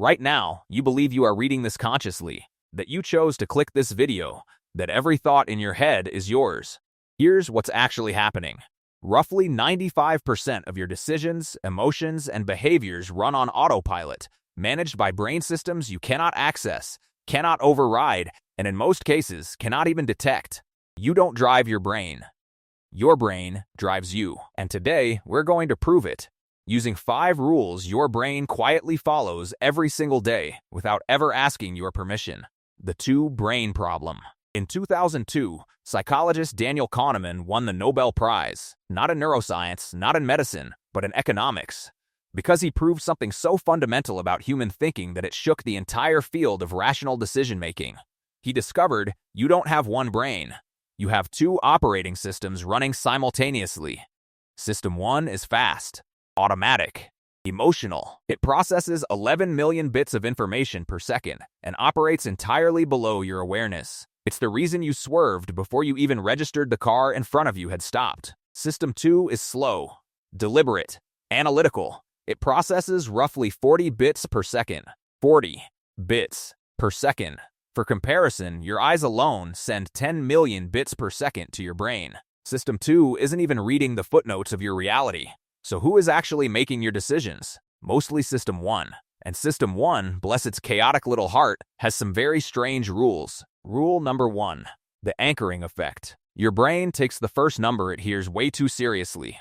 Right now, you believe you are reading this consciously, that you chose to click this video, that every thought in your head is yours. Here's what's actually happening. Roughly 95% of your decisions, emotions, and behaviors run on autopilot, managed by brain systems you cannot access, cannot override, and in most cases, cannot even detect. You don't drive your brain. Your brain drives you. And today, we're going to prove it. Using 5 rules your brain quietly follows every single day without ever asking your permission. The 2-brain problem. In 2002, psychologist Daniel Kahneman won the Nobel Prize, not in neuroscience, not in medicine, but in economics, because he proved something so fundamental about human thinking that it shook the entire field of rational decision-making. He discovered you don't have one brain. You have 2 operating systems running simultaneously. System 1 is fast, automatic, emotional. It processes 11 million bits of information per second and operates entirely below your awareness. It's the reason you swerved before you even registered the car in front of you had stopped. System 2 is slow, deliberate, analytical. It processes roughly 40 bits per second. 40 bits per second. For comparison, your eyes alone send 10 million bits per second to your brain. System 2 isn't even reading the footnotes of your reality. So who is actually making your decisions? Mostly System 1. And System 1, bless its chaotic little heart, has some very strange rules. Rule number 1. The anchoring effect. Your brain takes the first number it hears way too seriously.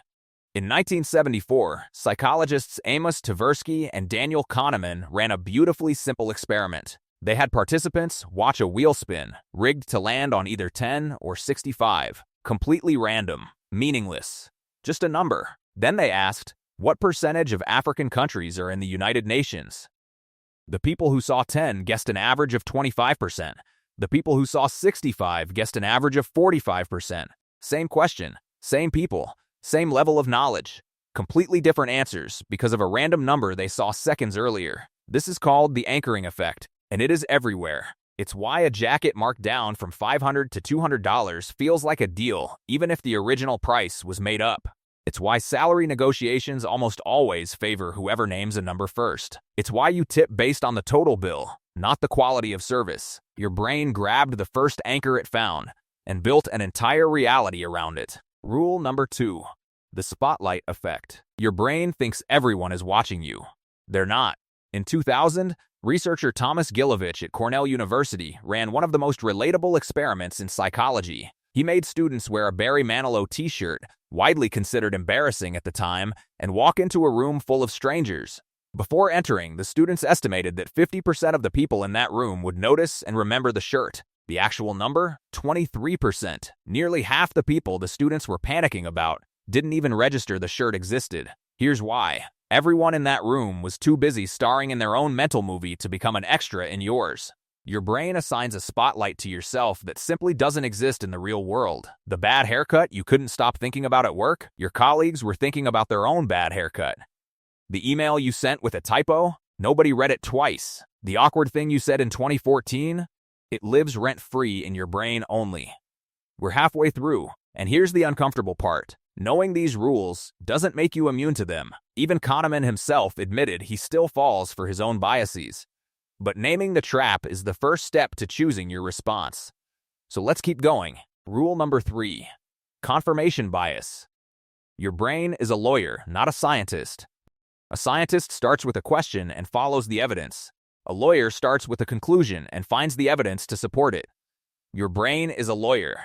In 1974, psychologists Amos Tversky and Daniel Kahneman ran a beautifully simple experiment. They had participants watch a wheel spin, rigged to land on either 10 or 65. Completely random, meaningless, just a number. Then they asked, what percentage of African countries are in the United Nations? The people who saw 10 guessed an average of 25%. The people who saw 65 guessed an average of 45%. Same question, same people, same level of knowledge. Completely different answers because of a random number they saw seconds earlier. This is called the anchoring effect, and it is everywhere. It's why a jacket marked down from $500 to $200 feels like a deal, even if the original price was made up. It's why salary negotiations almost always favor whoever names a number first. It's why you tip based on the total bill, not the quality of service. Your brain grabbed the first anchor it found and built an entire reality around it. Rule number 2. The spotlight effect. Your brain thinks everyone is watching you. They're not. In 2000, researcher Thomas Gilovich at Cornell University ran one of the most relatable experiments in psychology. He made students wear a Barry Manilow t-shirt, widely considered embarrassing at the time, and walk into a room full of strangers. Before entering, the students estimated that 50% of the people in that room would notice and remember the shirt. The actual number? 23%. Nearly half the people the students were panicking about didn't even register the shirt existed. Here's why. Everyone in that room was too busy starring in their own mental movie to become an extra in yours. Your brain assigns a spotlight to yourself that simply doesn't exist in the real world. The bad haircut you couldn't stop thinking about at work, your colleagues were thinking about their own bad haircut. The email you sent with a typo, nobody read it twice. The awkward thing you said in 2014, it lives rent-free in your brain only. We're halfway through, and here's the uncomfortable part. Knowing these rules doesn't make you immune to them. Even Kahneman himself admitted he still falls for his own biases. But naming the trap is the first step to choosing your response. So let's keep going. Rule number 3. Confirmation bias. Your brain is a lawyer, not a scientist. A scientist starts with a question and follows the evidence. A lawyer starts with a conclusion and finds the evidence to support it. Your brain is a lawyer.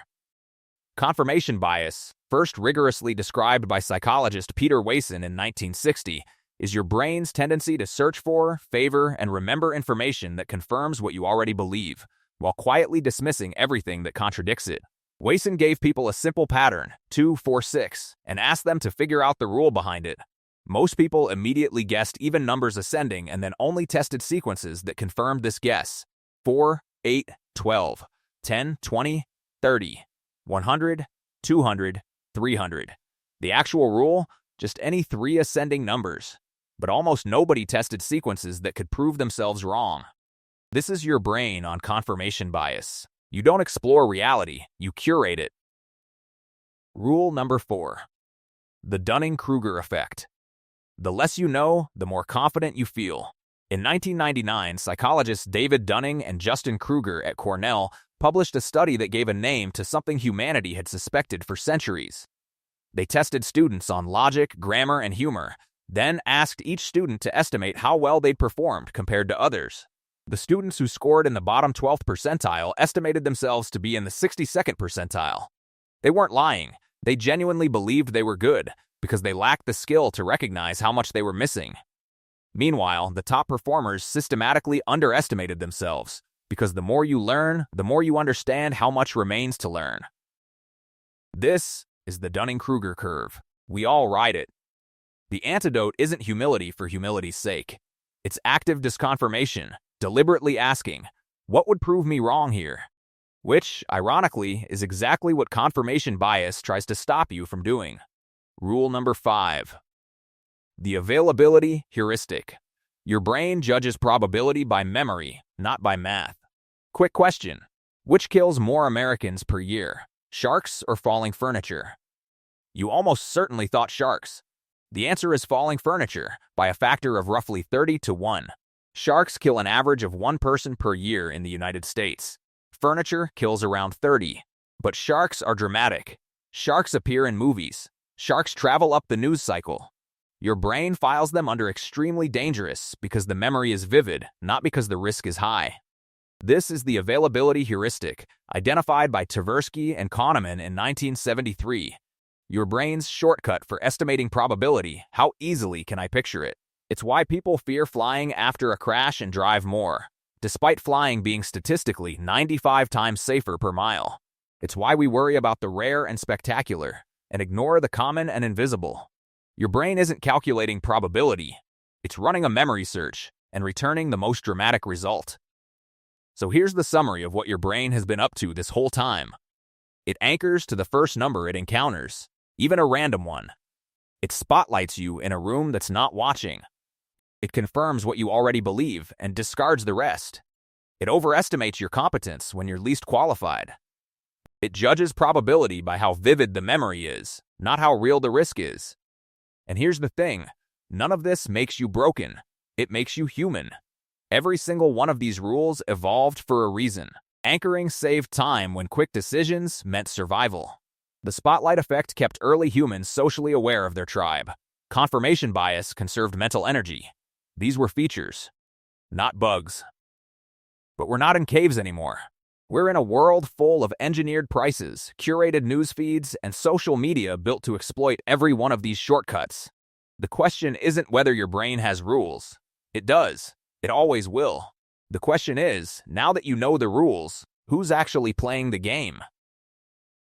Confirmation bias, first rigorously described by psychologist Peter Wason in 1960, is your brain's tendency to search for, favor, and remember information that confirms what you already believe, while quietly dismissing everything that contradicts it. Wason gave people a simple pattern, 2, 4, 6, and asked them to figure out the rule behind it. Most people immediately guessed even numbers ascending and then only tested sequences that confirmed this guess. 4, 8, 12, 10, 20, 30, 100, 200, 300. The actual rule? Just any 3 ascending numbers. But almost nobody tested sequences that could prove themselves wrong. This is your brain on confirmation bias. You don't explore reality, you curate it. Rule number 4. The Dunning-Kruger Effect. The less you know, the more confident you feel. In 1999, psychologists David Dunning and Dunning-Kruger at Cornell published a study that gave a name to something humanity had suspected for centuries. They tested students on logic, grammar, and humor, then asked each student to estimate how well they'd performed compared to others. The students who scored in the bottom 12th percentile estimated themselves to be in the 62nd percentile. They weren't lying. They genuinely believed they were good because they lacked the skill to recognize how much they were missing. Meanwhile, the top performers systematically underestimated themselves because the more you learn, the more you understand how much remains to learn. This is the Dunning-Kruger curve. We all ride it. The antidote isn't humility for humility's sake. It's active disconfirmation, deliberately asking, what would prove me wrong here? Which, ironically, is exactly what confirmation bias tries to stop you from doing. Rule number 5. The Availability Heuristic. Your brain judges probability by memory, not by math. Quick question. Which kills more Americans per year? Sharks or falling furniture? You almost certainly thought sharks. The answer is falling furniture, by a factor of roughly 30 to 1. Sharks kill an average of 1 person per year in the United States. Furniture kills around 30. But sharks are dramatic. Sharks appear in movies. Sharks travel up the news cycle. Your brain files them under extremely dangerous because the memory is vivid, not because the risk is high. This is the availability heuristic, identified by Tversky and Kahneman in 1973. Your brain's shortcut for estimating probability. How easily can I picture it? It's why people fear flying after a crash and drive more, despite flying being statistically 95 times safer per mile. It's why we worry about the rare and spectacular, and ignore the common and invisible. Your brain isn't calculating probability. It's running a memory search and returning the most dramatic result. So here's the summary of what your brain has been up to this whole time. It anchors to the first number it encounters, even a random one. It spotlights you in a room that's not watching. It confirms what you already believe and discards the rest. It overestimates your competence when you're least qualified. It judges probability by how vivid the memory is, not how real the risk is. And here's the thing, none of this makes you broken. It makes you human. Every single one of these rules evolved for a reason. Anchoring saved time when quick decisions meant survival. The spotlight effect kept early humans socially aware of their tribe. Confirmation bias conserved mental energy. These were features, not bugs. But we're not in caves anymore. We're in a world full of engineered prices, curated news feeds, and social media built to exploit every one of these shortcuts. The question isn't whether your brain has rules. It does. It always will. The question is, now that you know the rules, who's actually playing the game?